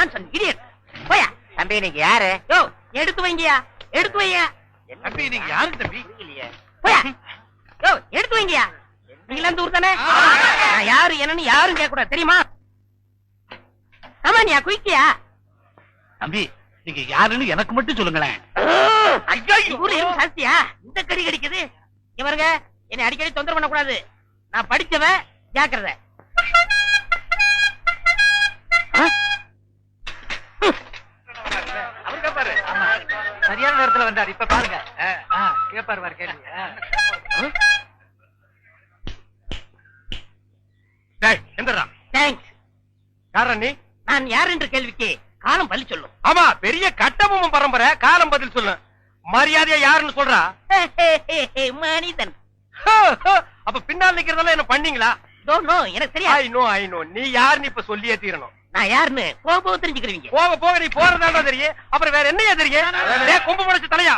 Nonsense idiot. போயா தம்பி. நீங்க யாரு? யோ எடுத்து வைங்கயா, எடுத்து வையா. தம்பி நீங்க யாரு தம்பி? போயா யோ எடுத்து வைங்கயா. நீங்க அந்த ஊர் தானே? நான் யாரு என்னன்னு யாரும் கேட்க கூடாது தெரியுமா? ஆமா நீ குயிக்கியா? தம்பி நீங்க யாருன்னு எனக்கு மட்டும் சொல்லுங்களேன். ஐயோ ஊர்ல எறும்பு சாஸ்தியா இந்த கடி கடிக்குது. இவருங்க என்னை அடிக்கடி தொந்தரவு பண்ண கூடாது. நான் படிச்சவன், ஜாக்கிரதை. அவர் கேப்பாரு. சரியான நேரத்துல வந்தார். இப்ப பாருங்க கேப்பாரு வர கேள்வி. எந்தரா? தேங்க்ஸ். யாரா நீ? நான் யார் என்ற கேள்விக்கு காலம் பதில் சொல்லும். ஆமா பெரிய கட்டபொம்மன் பரம்பரை. காலம் பதில் சொல்லு. மரியாதையா யாருன்னு சொல்றா? மனிதன். அப்ப பின்னால் நிக்கிறதெல்லாம் என்ன பண்ணீங்களா? எனக்கு தெரியாது. ஐ நோ நீ யாருன்னு இப்ப சொல்லியே தீரணும். நான் யாருன்னு போக போக தெரிஞ்சுக்கிறீங்க. போக போக நீ போறதாண்டா தெரியும். அப்புறம் வேற என்னையா தெரியும்? கொம்பு முளைச்சு தலையா?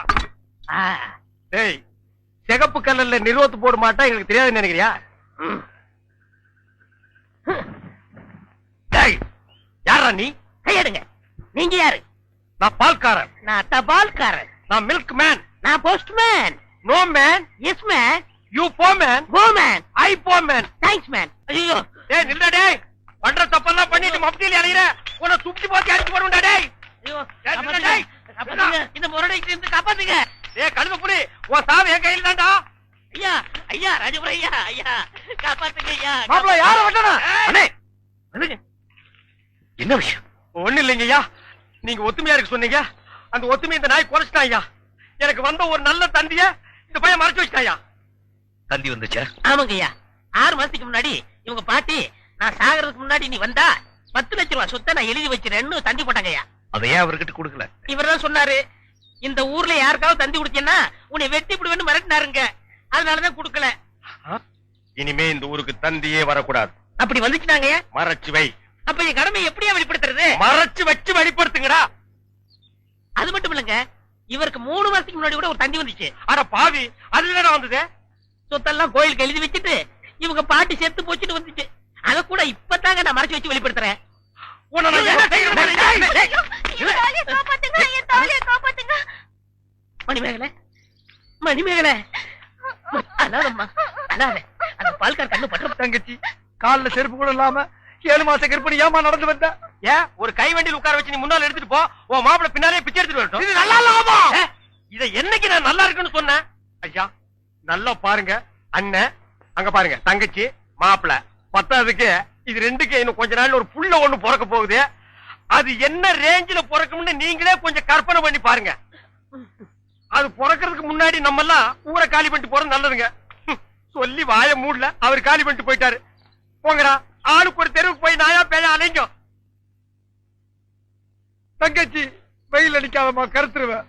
டேய் சிகப்பு கல்லல்ல நிறுவத்து போட மாட்டா எங்களுக்கு தெரியாதுன்னு நினைக்கிறியா? டேய் யாரா நீ? கையெடுங்க. நீங்க யாரு? நான் பால்காரன். நான் தபால்காரன். நான் மில்க் மேன். நான் postman. No man. Yes man. You போ மேன். Go man. ஐ போ மேன். Thanks man. ஐயோ டேய் நில்லுடா டேய். பண்ற தப்பெல்லாம் பண்ணிட்டு மப்டில அலையற. உன்னை சுத்தி போட்டு அடிச்சு போடுடா டேய். ஐயோ டேய் இந்த முரடைக்கு இருந்து காப்பாத்துங்க. டேய் கழுத புலி உன் சாவு என் கையில தான்டா. ஐயா ஐயா ராஜபுர ஐயா ஐயா காப்பாத்துங்க ஐயா. மாப்ள யார வட்டனா? அண்ணே என்ன விஷயம்? ஒண்ணு இல்லைங்கய்யா. நீங்க ஒத்துமையா இருக்கு சொன்னீங்க. அந்த ஒத்துமை இந்த நாய் குறைச்சிட்டாயா. எனக்கு வந்த ஒரு நல்ல தந்திய இந்த பையன் மறைச்சு வச்சிட்டாயா. தந்தி வந்துச்சா? ஆமாங்க ஐயா. 6 மாசத்துக்கு முன்னாடி இவங்க பாட்டி நான் சாகிறதுக்கு முன்னாடி நீ வந்தா 10 லட்சம் ரூபாய் சொத்தை நான் எழுதி வச்சிருன்னு தந்தி போட்டாங்க ஐயா. அதையே அவர்கிட்ட கொடுக்கல. இவர் தான் சொன்னாரு, இந்த ஊர்ல யாருக்காவது தந்தி கொடுத்தீங்கன்னா உன்னை வெட்டி விடுவேன்னு மிரட்டினாருங்க. அதனாலதான் கொடுக்கல. இனிமே இந்த ஊருக்கு தந்தியே வரக்கூடாது. அப்படி வந்துச்சுனாங்க மறைச்சு வை. அப்ப என் கடமை எப்படியா வெளிப்படுத்துறது? மறைச்சு வச்சு வெளிப்படுத்துங்கடா. அது மட்டும் இல்லங்க, இவருக்கு 3 மாசத்துக்கு முன்னாடி கூட ஒரு தந்தி வந்துச்சு. அட பாவி, அதுல வந்தது சொத்தெல்லாம் கோயிலுக்கு எழுதி வச்சுட்டு இவங்க பாட்டி செத்து போச்சுட்டு வந்துச்சு. அத கூட இப்பதாங்க நான் மறைச்சு வச்சு வெளிப்படுத்துறேன். மணிமேகலை மணிமேகலை அல்லாதம்மா அல்லாத. அந்த பால்கார் கண்ணு பற்ற. தங்கச்சி கால்ல செருப்பு கூட இல்லாம 7 மாச கர்ப்பிணி ஏமா நடந்து வந்த? ஏன் ஒரு கை வண்டியில் உட்கார வச்சு நீ முன்னால எடுத்துட்டு போ. உன் மாப்பிள பின்னாலே பிச்சை எடுத்துட்டு வரட்டும். இது நல்லா இல்லாமா? இத என்னைக்கு நான் நல்லா இருக்குன்னு சொன்னேன்? ஐயா நல்லா பாருங்க. அண்ணன் அங்க பாருங்க, தங்கச்சி மாப்பிள. பத்தாவதுக்கு இது ரெண்டுக்கு இன்னும் கொஞ்ச நாள்ல ஒரு புள்ள ஒண்ணு பிறக்க போகுது. அது என்ன ரேஞ்சில பிறக்கும்னு நீங்களே கொஞ்சம் கற்பனை பண்ணி பாருங்க. அது பிறக்கிறதுக்கு முன்னாடி நம்ம எல்லாம் ஊரை காலி பண்ணிட்டு போறது நல்லதுங்க. சொல்லி வாய மூடல, அவர் காலி பண்ணிட்டு போயிட்டாரு. போங்கடா, ஆளுக்கு ஒரு தெருவுக்கு போய் நாயா பேயா அலைங்க. தங்கச்சி வெயில் அடிக்காதமா, கருத்துருவேன்.